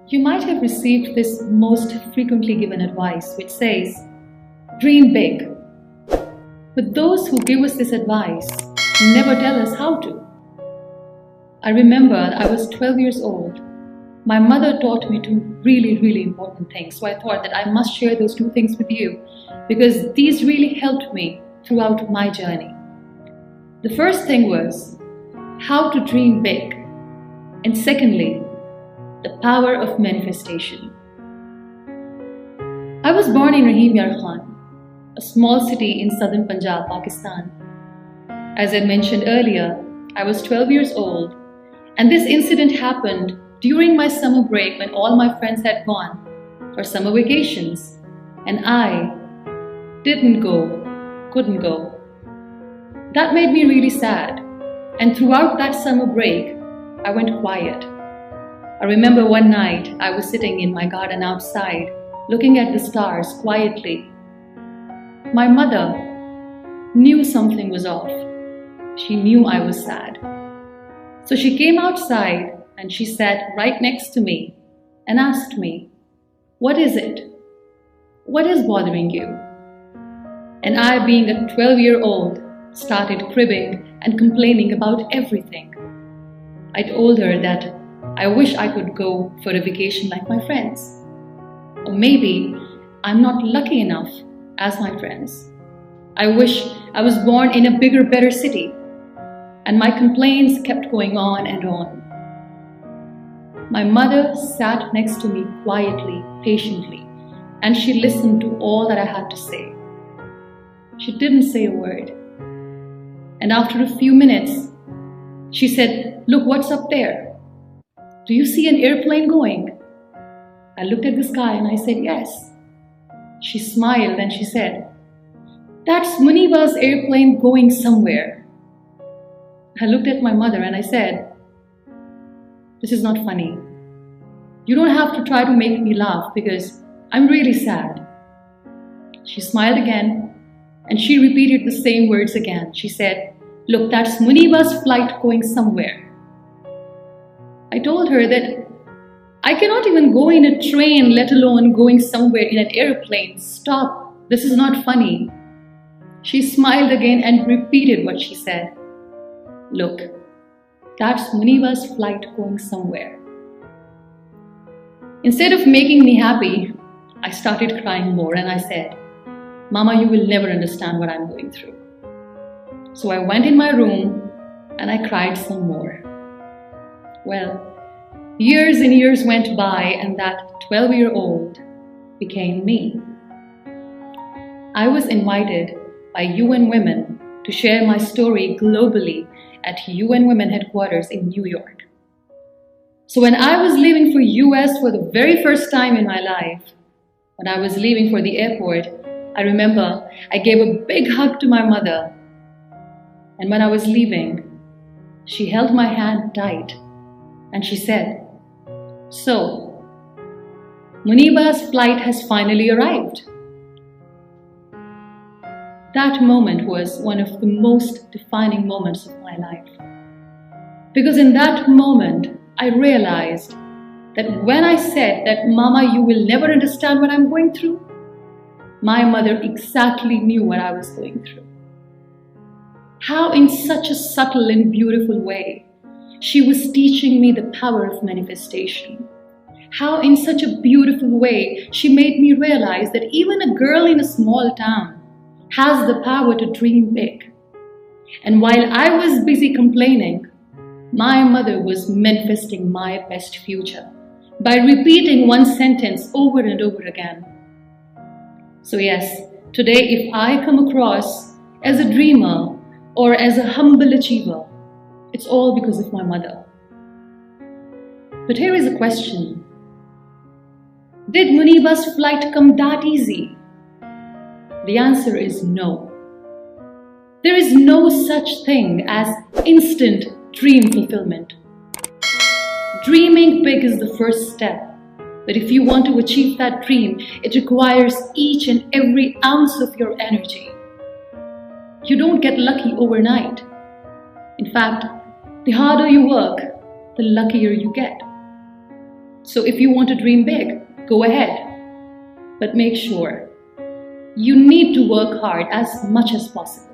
You might have received this most frequently given advice, which says, dream big. But those who give us this advice never tell us how to. I remember I was 12 years old. My mother taught me two really important things. So I thought that I must share those two things with you because these really helped me throughout my journey. The first thing was how to dream big. And secondly, the power of manifestation. I was born in Rahim Yar Khan, a small city in southern Punjab, Pakistan. As I mentioned earlier, I was 12 years old, and this incident happened during my summer break when all my friends had gone for summer vacations, and I couldn't go. That made me really sad, and throughout that summer break, I went quiet. I remember one night I was sitting in my garden outside, looking at the stars quietly. My mother knew something was off. She knew I was sad. So she came outside and she sat right next to me and asked me, "What is it? What is bothering you?" And I, being a 12-year-old, started cribbing and complaining about everything. I told her that I wish I could go for a vacation like my friends. Or maybe I'm not lucky enough as my friends. I wish I was born in a bigger, better city. And my complaints kept going on and on. My mother sat next to me quietly, patiently, and she listened to all that I had to say. She didn't say a word. And after a few minutes, she said, "Look, what's up there? Do you see an airplane going?" I looked at the sky and I said, "Yes." She smiled and she said, "That's Muniba's airplane going somewhere." I looked at my mother and I said, "This is not funny. You don't have to try to make me laugh because I'm really sad." She smiled again and she repeated the same words again. She said, "Look, that's Muniba's flight going somewhere." I told her that I cannot even go in a train, let alone going somewhere in an airplane. Stop, this is not funny. She smiled again and repeated what she said. "Look, that's Muniba's flight going somewhere." Instead of making me happy, I started crying more and I said, "Mama, you will never understand what I'm going through." So I went in my room and I cried some more. Well, years and years went by and that 12-year-old became me. I was invited by UN Women to share my story globally at UN Women headquarters in New York. So when I was leaving for US for the very first time in my life, when I was leaving for the airport, I remember I gave a big hug to my mother. And when I was leaving, she held my hand tight and she said, "So, Muniba's flight has finally arrived." That moment was one of the most defining moments of my life. Because in that moment, I realized that when I said that, "Mama, you will never understand what I'm going through," my mother exactly knew what I was going through. How in such a subtle and beautiful way, she was teaching me the power of manifestation. How in such a beautiful way, she made me realize that even a girl in a small town has the power to dream big. And while I was busy complaining, my mother was manifesting my best future by repeating one sentence over and over again. So yes, today if I come across as a dreamer or as a humble achiever, it's all because of my mother. But here is a question. Did Muniba's flight come that easy? The answer is no. There is no such thing as instant dream fulfillment. Dreaming big is the first step, but if you want to achieve that dream, it requires each and every ounce of your energy. You don't get lucky overnight. In fact, the harder you work, the luckier you get. So if you want to dream big, go ahead. But make sure you need to work hard as much as possible.